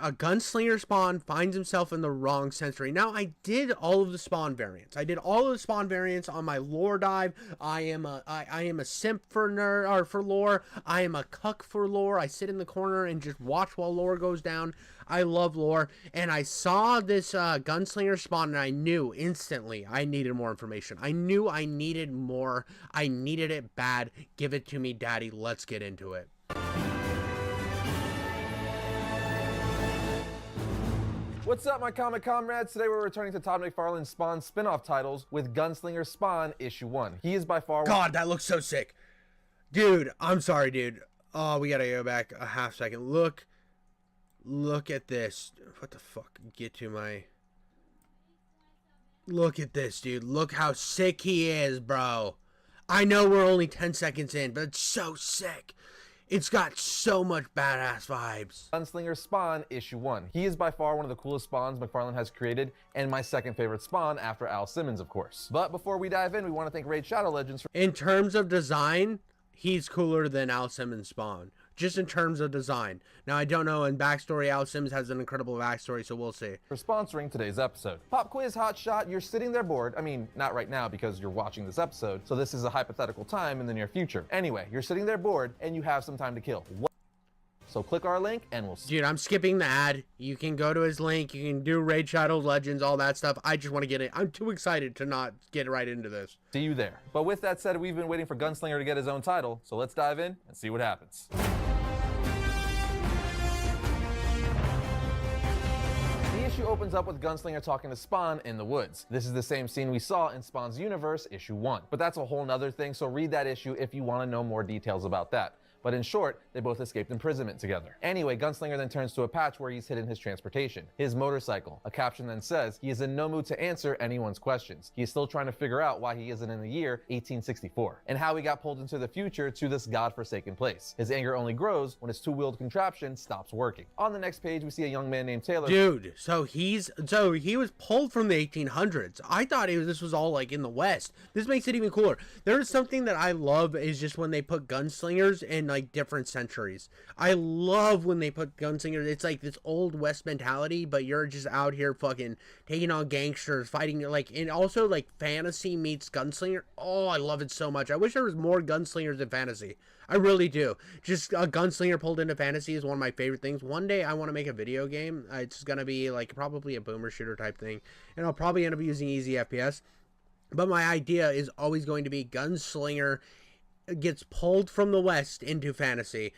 A Gunslinger Spawn finds himself in the wrong century. Now, I did all of the Spawn variants. I did all of the Spawn variants on my lore dive. I am a simp for nerd, or for lore. I am a cuck for lore. I sit in the corner and just watch while lore goes down. I love lore. And I saw this Gunslinger Spawn, and I knew instantly I needed more information. I knew I needed more. I needed it bad. Give it to me, daddy. Let's get into it. What's up, my comic comrades? Today we're returning to Todd McFarlane's Spawn spin-off titles with Gunslinger Spawn Issue 1. He is by far... God, that looks so sick. Dude, I'm sorry, dude. Oh, we gotta go back a half second. Look at this. What the fuck? Get to my... Look at this, dude. Look how sick he is, bro. I know we're only 10 seconds in, but it's so sick. It's got so much badass vibes. Gunslinger Spawn Issue 1. He is by far one of the coolest Spawns McFarlane has created, and my second favorite Spawn after Al Simmons, of course. But before we dive in, we want to thank Raid Shadow Legends for... In terms of design, he's cooler than Al Simmons' Spawn. Just in terms of design. Now, I don't know, in backstory, Al Simmons has an incredible backstory, so we'll see. For sponsoring today's episode. Pop quiz hot shot, you're sitting there bored. I mean, not right now because you're watching this episode, so this is a hypothetical time in the near future. Anyway, you're sitting there bored and you have some time to kill. So click our link and we'll see. Dude, I'm skipping the ad. You can go to his link. You can do Raid Shadow Legends, all that stuff. I just want to get it. I'm too excited to not get right into this. See you there. But with that said, we've been waiting for Gunslinger to get his own title, so let's dive in and see what happens. The issue opens up with Gunslinger talking to Spawn in the woods. This is the same scene we saw in Spawn's universe, issue 1. But that's a whole nother thing, so read that issue if you want to know more details about that. But in short, they both escaped imprisonment together. Anyway, Gunslinger then turns to a patch where he's hidden his transportation, his motorcycle. A caption then says, he is in no mood to answer anyone's questions. He is still trying to figure out why he isn't in the year 1864, and how he got pulled into the future to this godforsaken place. His anger only grows when his two-wheeled contraption stops working. On the next page, we see a young man named Taylor. Dude, so he was pulled from the 1800s. I thought this was all like in the West. This makes it even cooler. There is something that I love is just when they put gunslingers in like different centuries. I love when they put gunslingers. It's like this old West mentality, but you're just out here fucking taking on gangsters, fighting, like, and also like fantasy meets gunslinger. Oh, I love it so much. I wish there was more gunslingers in fantasy. I really do. Just a gunslinger pulled into fantasy is one of my favorite things. One day I want to make a video game. It's gonna be like probably a boomer shooter type thing, and I'll probably end up using easy FPS. But my idea is always going to be gunslinger gets pulled from the West into fantasy.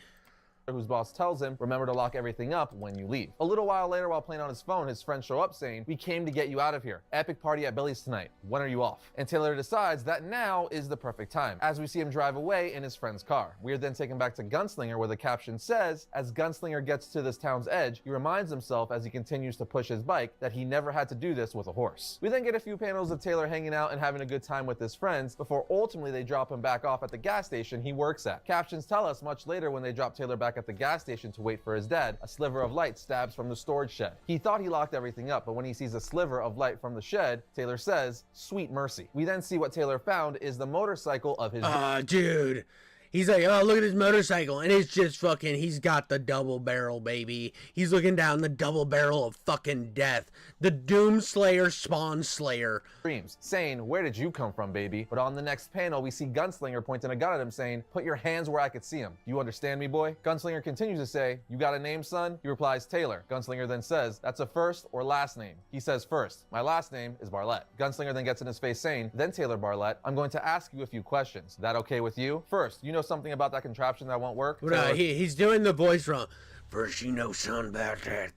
Whose boss tells him, remember to lock everything up when you leave. A little while later, while playing on his phone, his friends show up saying, we came to get you out of here. Epic party at Billy's tonight. When are you off? And Taylor decides that now is the perfect time, as we see him drive away in his friend's car. We are then taken back to Gunslinger, where the caption says, as Gunslinger gets to this town's edge, he reminds himself as he continues to push his bike that he never had to do this with a horse. We then get a few panels of Taylor hanging out and having a good time with his friends, before ultimately they drop him back off at the gas station he works at. Captions tell us much later when they drop Taylor back at the gas station to wait for his dad, a sliver of light stabs from the storage shed. He thought he locked everything up, but when he sees a sliver of light from the shed, Taylor says, sweet mercy. We then see what Taylor found is the motorcycle of his... Dude. He's like, oh, look at his motorcycle. And it's just fucking, he's got the double barrel, baby. He's looking down the double barrel of fucking death. The Doom Slayer, Spawn Slayer. Screams, saying, where did you come from, baby? But on the next panel, we see Gunslinger pointing a gun at him saying, put your hands where I could see him. You understand me, boy? Gunslinger continues to say, you got a name, son? He replies, Taylor. Gunslinger then says, that's a first or last name. He says, first. My last name is Barlett. Gunslinger then gets in his face saying, then Taylor Barlett, I'm going to ask you a few questions. That okay with you? First, you know something about that contraption that won't work? He's doing the voice wrong. First, you know something about that.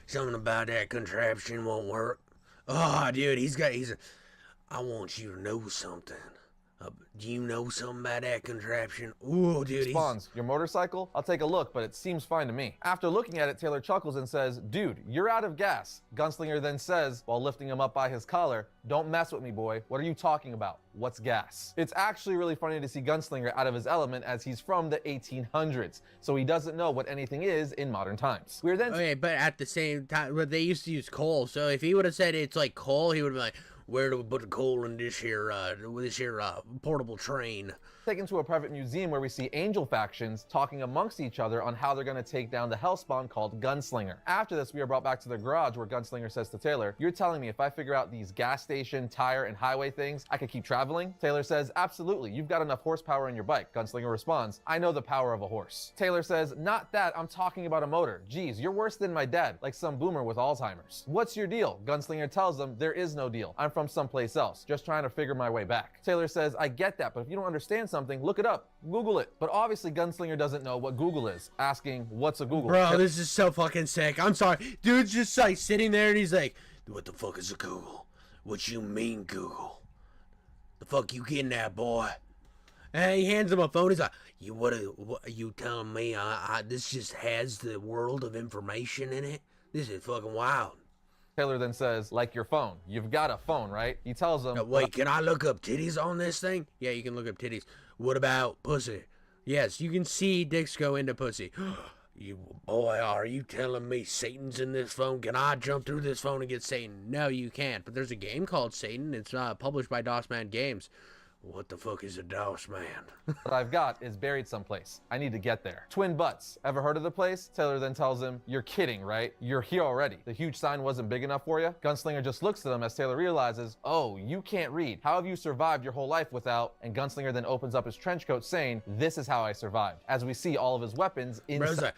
Something about that contraption won't work. Oh, dude, I want you to know something. Do you know something about that contraption? Ooh, dude. Spawns, your motorcycle? I'll take a look, but it seems fine to me. After looking at it, Taylor chuckles and says, dude, you're out of gas. Gunslinger then says, while lifting him up by his collar, don't mess with me, boy. What are you talking about? What's gas? It's actually really funny to see Gunslinger out of his element as he's from the 1800s, so he doesn't know what anything is in modern times. We're then... Okay, but at the same time, they used to use coal, so if he would have said it's like coal, he would have been like, where do we put the coal in this here portable train? Taken to a private museum where we see angel factions talking amongst each other on how they're going to take down the hellspawn called Gunslinger. After this, we are brought back to the garage where Gunslinger says to Taylor, "You're telling me if I figure out these gas station, tire, and highway things, I could keep traveling?" Taylor says, "Absolutely, you've got enough horsepower in your bike." Gunslinger responds, "I know the power of a horse." Taylor says, "Not that, I'm talking about a motor. Geez, you're worse than my dad, like some boomer with Alzheimer's." "What's your deal?" Gunslinger tells them, "There is no deal. I'm from someplace else, just trying to figure my way back." Taylor says, "I get that, but if you don't understand something, look it up. Google it." But obviously Gunslinger doesn't know what Google is, asking, "What's a Google?" Bro, this is so fucking sick. I'm sorry. Dude's just like sitting there and he's like, "What the fuck is a Google? What you mean Google? The fuck you getting at, boy?" And he hands him a phone. He's like, what are you telling me? This just has the world of information in it? This is fucking wild." Taylor then says, "Like your phone. You've got a phone, right?" He tells him, Wait, can I look up titties on this thing? Yeah, you can look up titties. What about pussy? Yes, you can see dicks go into pussy. You boy, are you telling me Satan's in this phone? Can I jump through this phone and get Satan? No, you can't. But there's a game called Satan. It's published by DOSman Games. What the fuck is a DOS man? "What I've got is buried someplace. I need to get there." Twin Butts. Ever heard of the place? Taylor then tells him, "You're kidding, right? You're here already. The huge sign wasn't big enough for you?" Gunslinger just looks at him as Taylor realizes, "Oh, you can't read. How have you survived your whole life without?" And Gunslinger then opens up his trench coat saying, "This is how I survived." As we see all of his weapons inside.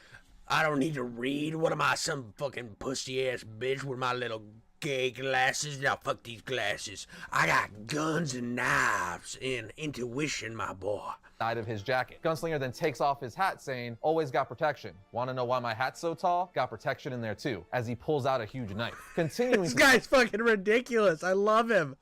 I don't need to read. What am I, some fucking pussy ass bitch with my little gay glasses? Now fuck these glasses. I got guns and knives and intuition, my boy. Side of his jacket. Gunslinger then takes off his hat saying, "Always got protection. Want to know why my hat's so tall? Got protection in there too," as he pulls out a huge knife. Continuing This guy's fucking ridiculous. I love him.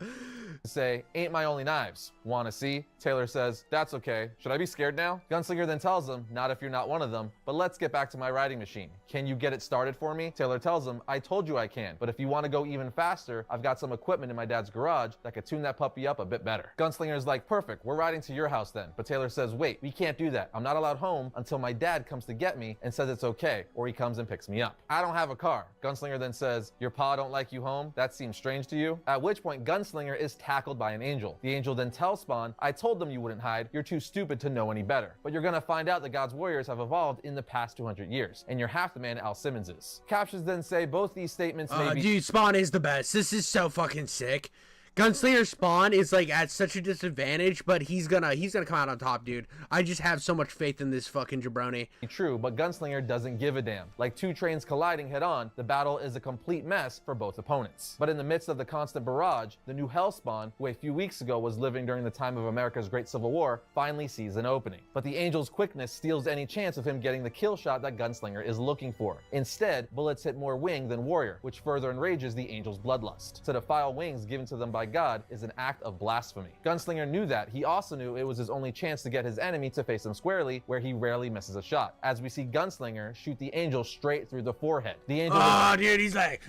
say, "Ain't my only knives. Wanna see?" Taylor says, "That's okay. Should I be scared now?" Gunslinger then tells him, "Not if you're not one of them, but let's get back to my riding machine. Can you get it started for me?" Taylor tells him, "I told you I can, but if you want to go even faster, I've got some equipment in my dad's garage that could tune that puppy up a bit better." Gunslinger's like, "Perfect, we're riding to your house then." But Taylor says, "Wait, we can't do that. I'm not allowed home until my dad comes to get me and says it's okay, or he comes and picks me up. I don't have a car." Gunslinger then says, "Your pa don't like you home? That seems strange to you?" At which point Gunslinger is tackled by an angel. The angel then tells Spawn, "I told them you wouldn't hide. You're too stupid to know any better. But you're gonna find out that God's warriors have evolved in the past 200 years, and you're half the man Al Simmons is." Captions then say both these statements may be— Dude, Spawn is the best. This is so fucking sick. Gunslinger Spawn is like at such a disadvantage, but he's gonna come out on top, dude. I just have so much faith in this fucking jabroni. true, but Gunslinger doesn't give a damn. Like two trains colliding head on, the battle is a complete mess for both opponents. But in the midst of the constant barrage, the new Hellspawn, who a few weeks ago was living during the time of America's Great Civil War, finally sees an opening. But the angel's quickness steals any chance of him getting the kill shot that Gunslinger is looking for. Instead, bullets hit more wing than warrior, which further enrages the angel's bloodlust. To defile wings given to them by God is an act of blasphemy. Gunslinger knew that. He also knew it was his only chance to get his enemy to face him squarely, where he rarely misses a shot. As we see Gunslinger shoot the angel straight through the forehead. The angel— Dude, he's like,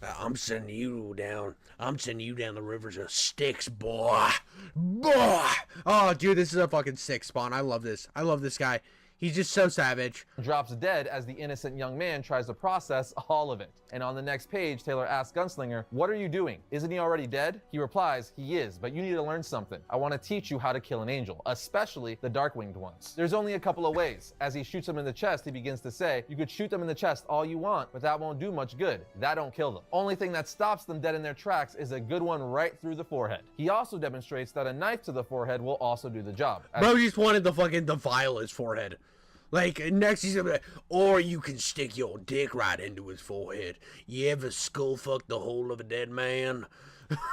I'm sending you down the rivers of Styx, boy. Oh, dude, this is a fucking sick Spawn. I love this guy. He's just so savage. Drops dead as the innocent young man tries to process all of it. And on the next page, Taylor asks Gunslinger, "What are you doing? Isn't he already dead?" He replies, "He is, but you need to learn something. I want to teach you how to kill an angel, especially the dark-winged ones. There's only a couple of ways." As he shoots him in the chest, he begins to say, "You could shoot them in the chest all you want, but that won't do much good. That don't kill them. Only thing that stops them dead in their tracks is a good one right through the forehead." He also demonstrates that a knife to the forehead will also do the job. Bro just wanted to fucking defile his forehead. Like, next he's gonna be like, or you can stick your dick right into his forehead. You ever skull fuck the whole of a dead man?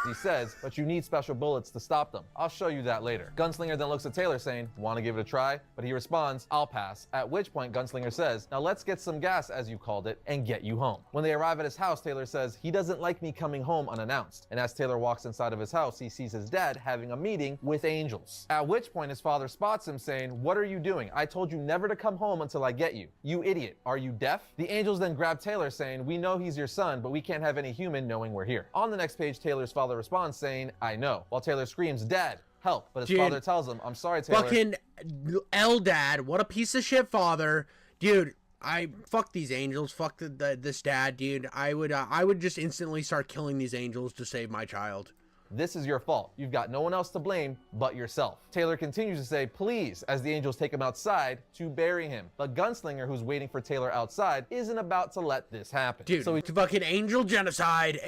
He says, "But you need special bullets to stop them. I'll show you that later." Gunslinger then looks at Taylor saying, "Want to give it a try?" But he responds, "I'll pass." At which point Gunslinger says, "Now let's get some gas, as you called it, and get you home." When they arrive at his house, Taylor says he doesn't like me coming home unannounced. And as Taylor walks inside of his house, he sees his dad having a meeting with angels. At which point his father spots him saying, "What are you doing? I told you never to come home until I get you. You idiot. Are you deaf?" The angels then grab Taylor saying, "We know he's your son, but we can't have any human knowing we're here." On the next page, Taylor's father responds saying, "I know," while Taylor screams, "Dad, help." But his father tells him, "I'm sorry, Taylor." Fucking L-Dad, what a piece of shit father. Dude, fuck these angels, fuck this dad, dude. I would just instantly start killing these angels to save my child. this is your fault. You've got no one else to blame but yourself. Taylor continues to say please as the angels take him outside to bury him. But Gunslinger, who's waiting for Taylor outside, isn't about to let this happen. Dude, So he fucking angel genocide,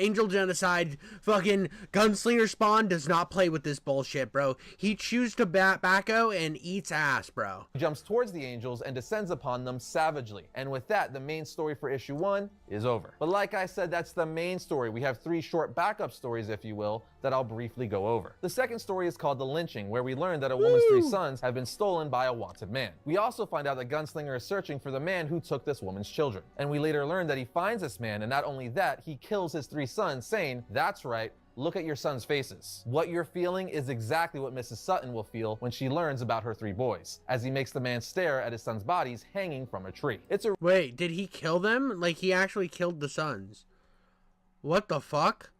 fucking Gunslinger Spawn does not play with this bullshit, bro. He chews tobacco and eats ass, bro. jumps towards the angels and descends upon them savagely. And with that, the main story for issue 1 is over. But like I said, that's the main story. We have 3 short backup stories, if you will, that I'll briefly go over. The second story is called The Lynching, where we learn that a woman's 3 sons have been stolen by a wanted man. We also find out that Gunslinger is searching for the man who took this woman's children. And we later learn that he finds this man, and not only that, he kills his 3 sons, saying, that's right, look at your sons' faces. What you're feeling is exactly what Mrs. Sutton will feel when she learns about her 3 boys, as he makes the man stare at his sons' bodies hanging from a tree. Wait, did he kill them? Like, he actually killed the sons. What the fuck?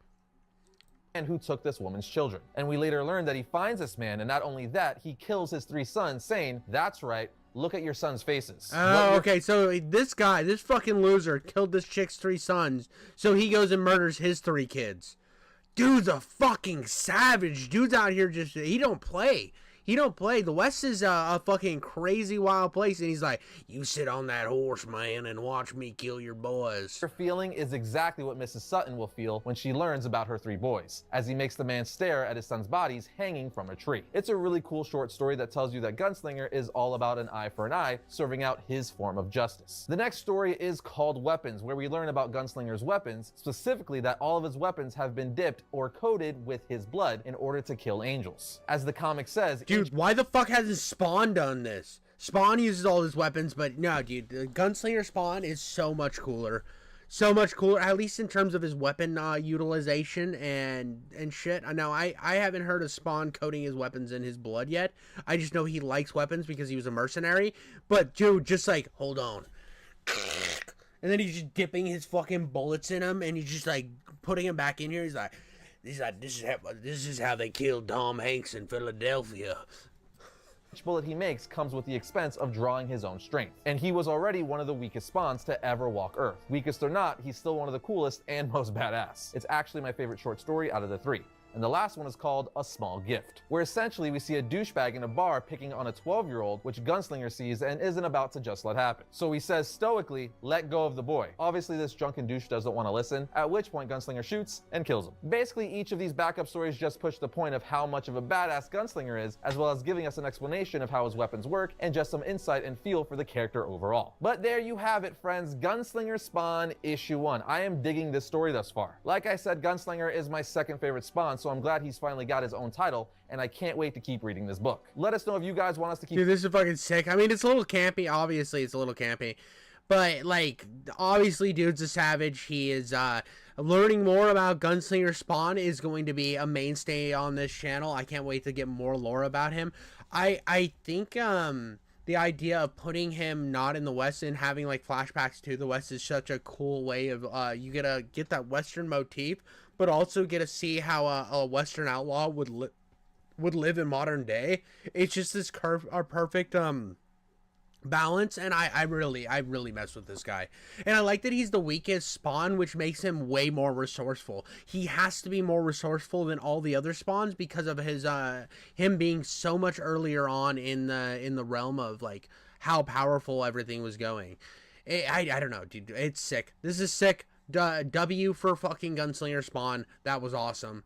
And who took this woman's children. And we later learn that he finds this man, and not only that, he kills his 3 sons, saying, that's right, look at your sons' faces. Oh, okay, so this guy, this fucking loser, killed this chick's 3 sons, so he goes and murders his 3 kids. Dude's a fucking savage. Dude's out here just, he don't play. He don't play. The West is a fucking crazy wild place, and he's like, you sit on that horse, man, and watch me kill your boys. Her feeling is exactly what Mrs. Sutton will feel when she learns about her 3 boys, as he makes the man stare at his sons' bodies hanging from a tree. It's a really cool short story that tells you that Gunslinger is all about an eye for an eye, serving out his form of justice. The next story is called Weapons, where we learn about Gunslinger's weapons, specifically that all of his weapons have been dipped or coated with his blood in order to kill angels. As the comic says, dude, why the fuck hasn't Spawn done this? Spawn uses all his weapons, but no, dude, the Gunslinger Spawn is so much cooler. So much cooler, at least in terms of his weapon utilization and shit. I know I haven't heard of Spawn coating his weapons in his blood yet. I just know he likes weapons because he was a mercenary. But dude, just like, hold on. And then he's just dipping his fucking bullets in him, and he's just like putting him back in here. He's like, this is how they killed Tom Hanks in Philadelphia. Each bullet he makes comes with the expense of drawing his own strength. And he was already one of the weakest spawns to ever walk Earth. Weakest or not, he's still one of the coolest and most badass. It's actually my favorite short story out of the 3. And the last one is called A Small Gift, where essentially we see a douchebag in a bar picking on a 12-year-old, which Gunslinger sees and isn't about to just let happen. So he says stoically, let go of the boy. Obviously this drunken douche doesn't want to listen, at which point Gunslinger shoots and kills him. Basically each of these backup stories just push the point of how much of a badass Gunslinger is, as well as giving us an explanation of how his weapons work and just some insight and feel for the character overall. But there you have it, friends, Gunslinger Spawn issue 1. I am digging this story thus far. Like I said, Gunslinger is my second favorite spawn, so I'm glad he's finally got his own title, and I can't wait to keep reading this book. Let us know if you guys want us to keep— Dude, this is fucking sick. I mean, it's a little campy. Obviously, it's a little campy. But, like, obviously, dude's a savage. He is, learning more about Gunslinger Spawn is going to be a mainstay on this channel. I can't wait to get more lore about him. I think, the idea of putting him not in the West and having, like, flashbacks to the West is such a cool way of, you get that Western motif, but also get to see how a Western outlaw would live in modern day. It's just this perfect balance, and I really mess with this guy. And I like that he's the weakest spawn, which makes him way more resourceful. He has to be more resourceful than all the other spawns because of his him being so much earlier on in the realm of like how powerful everything was going. I don't know, dude. It's sick. This is sick. W for fucking Gunslinger Spawn. That was awesome.